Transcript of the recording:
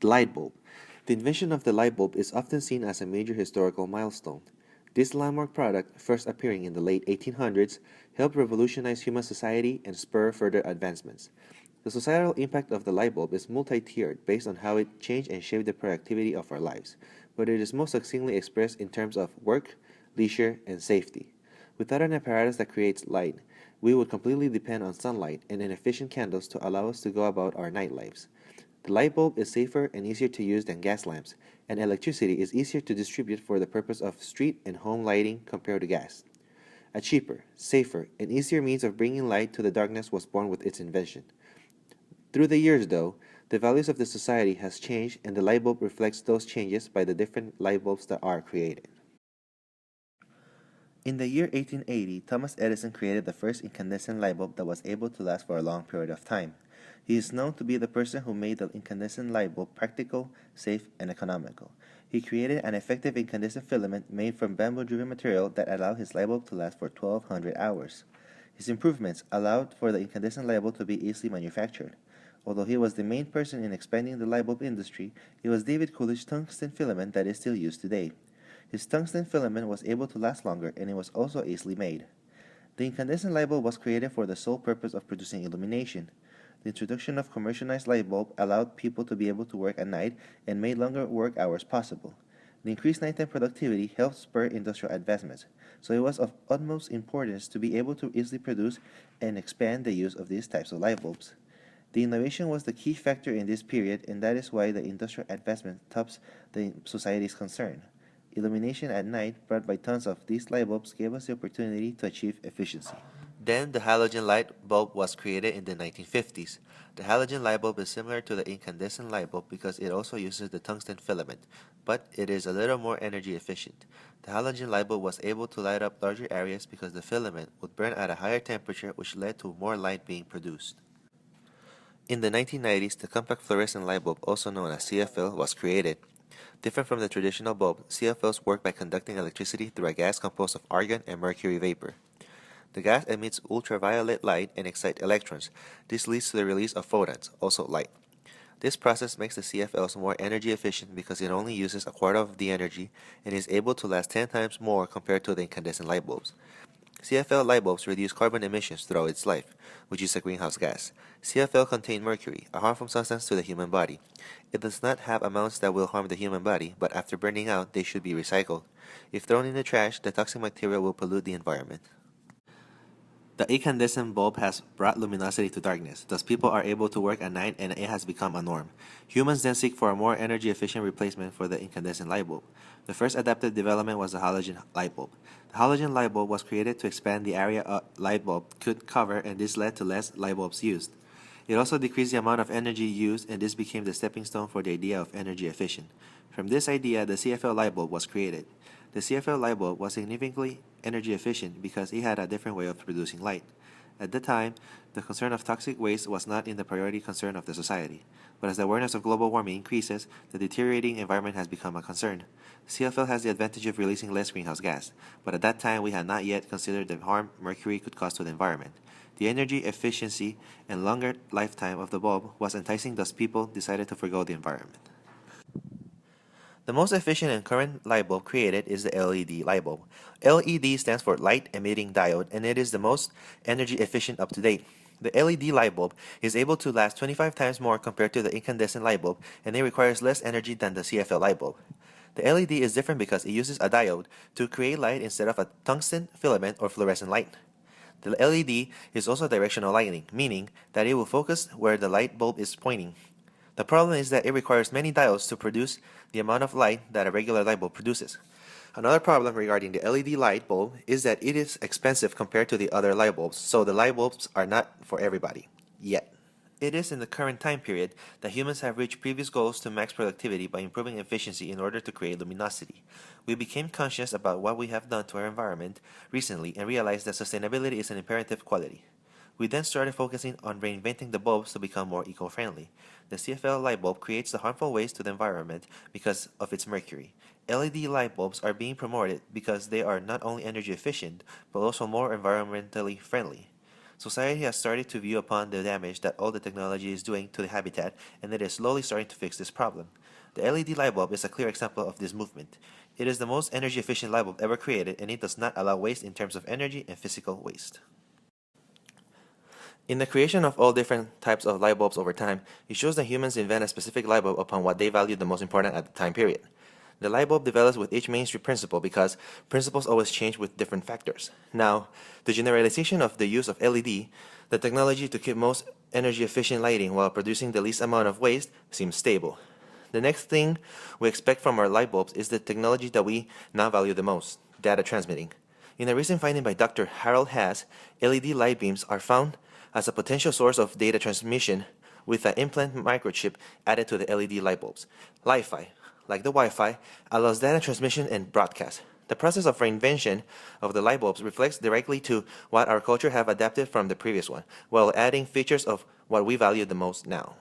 The light bulb. The invention of the light bulb is often seen as a major historical milestone. This landmark product, first appearing in the late 1800s, helped revolutionize human society and spur further advancements. The societal impact of the light bulb is multi-tiered based on how it changed and shaped the productivity of our lives, but it is most succinctly expressed in terms of work, leisure, and safety. Without an apparatus that creates light, we would completely depend on sunlight and inefficient candles to allow us to go about our night lives. The light bulb is safer and easier to use than gas lamps, and electricity is easier to distribute for the purpose of street and home lighting compared to gas. A cheaper, safer, and easier means of bringing light to the darkness was born with its invention. Through the years, though, the values of the society has changed, and the light bulb reflects those changes by the different light bulbs that are created. In the year 1880, Thomas Edison created the first incandescent light bulb that was able to last for a long period of time. He is known to be the person who made the incandescent light bulb practical, safe, and economical. He created an effective incandescent filament made from bamboo-driven material that allowed his light bulb to last for 1200 hours. His improvements allowed for the incandescent light bulb to be easily manufactured. Although he was the main person in expanding the light bulb industry, it was David Coolidge's tungsten filament that is still used today. His tungsten filament was able to last longer, and it was also easily made. The incandescent light bulb was created for the sole purpose of producing illumination. The introduction of commercialized light bulb allowed people to be able to work at night and made longer work hours possible. The increased nighttime productivity helped spur industrial advancements, so it was of utmost importance to be able to easily produce and expand the use of these types of light bulbs. The innovation was the key factor in this period, and that is why the industrial advancement tops the society's concern. Illumination at night brought by tons of these light bulbs gave us the opportunity to achieve efficiency. Then the halogen light bulb was created in the 1950s. The halogen light bulb is similar to the incandescent light bulb because it also uses the tungsten filament, but it is a little more energy efficient. The halogen light bulb was able to light up larger areas because the filament would burn at a higher temperature, which led to more light being produced. In the 1990s, the compact fluorescent light bulb, also known as CFL, was created. Different from the traditional bulb, CFLs work by conducting electricity through a gas composed of argon and mercury vapor. The gas emits ultraviolet light and excites electrons. This leads to the release of photons, also light. This process makes the CFLs more energy efficient because it only uses a quarter of the energy and is able to last 10 times more compared to the incandescent light bulbs. CFL light bulbs reduce carbon emissions throughout its life, which is a greenhouse gas. CFL contain mercury, a harmful substance to the human body. It does not have amounts that will harm the human body, but after burning out, they should be recycled. If thrown in the trash, the toxic material will pollute the environment. The incandescent bulb has brought luminosity to darkness, thus people are able to work at night and it has become a norm. Humans then seek for a more energy-efficient replacement for the incandescent light bulb. The first adaptive development was the halogen light bulb. The halogen light bulb was created to expand the area a light bulb could cover, and this led to less light bulbs used. It also decreased the amount of energy used, and this became the stepping stone for the idea of energy efficient. From this idea, the CFL light bulb was created. The CFL light bulb was significantly energy efficient because it had a different way of producing light. At the time, the concern of toxic waste was not in the priority concern of the society, but as the awareness of global warming increases, the deteriorating environment has become a concern. CFL has the advantage of releasing less greenhouse gas, but at that time we had not yet considered the harm mercury could cause to the environment. The energy efficiency and longer lifetime of the bulb was enticing, thus people decided to forgo the environment. The most efficient and current light bulb created is the LED light bulb. LED stands for light emitting diode, and it is the most energy efficient up to date. The LED light bulb is able to last 25 times more compared to the incandescent light bulb, and it requires less energy than the CFL light bulb. The LED is different because it uses a diode to create light instead of a tungsten filament or fluorescent light. The LED is also directional lighting, meaning that it will focus where the light bulb is pointing. The problem is that it requires many diodes to produce the amount of light that a regular light bulb produces. Another problem regarding the LED light bulb is that it is expensive compared to the other light bulbs, so the light bulbs are not for everybody, yet. It is in the current time period that humans have reached previous goals to max productivity by improving efficiency in order to create luminosity. We became conscious about what we have done to our environment recently and realized that sustainability is an imperative quality. We then started focusing on reinventing the bulbs to become more eco-friendly. The CFL light bulb creates the harmful waste to the environment because of its mercury. LED light bulbs are being promoted because they are not only energy efficient, but also more environmentally friendly. Society has started to view upon the damage that all the technology is doing to the habitat, and it is slowly starting to fix this problem. The LED light bulb is a clear example of this movement. It is the most energy efficient light bulb ever created, and it does not allow waste in terms of energy and physical waste. In the creation of all different types of light bulbs over time, it shows that humans invent a specific light bulb upon what they value the most important at the time period. The light bulb develops with each mainstream principle because principles always change with different factors. Now, the generalization of the use of LED, the technology to keep most energy efficient lighting while producing the least amount of waste, seems stable. The next thing we expect from our light bulbs is the technology that we now value the most, data transmitting. In a recent finding by Dr. Harold Haas, LED light beams are found as a potential source of data transmission with an implant microchip added to the LED light bulbs. Li-Fi, like the Wi-Fi, allows data transmission and broadcast. The process of reinvention of the light bulbs reflects directly to what our culture have adapted from the previous one, while adding features of what we value the most now.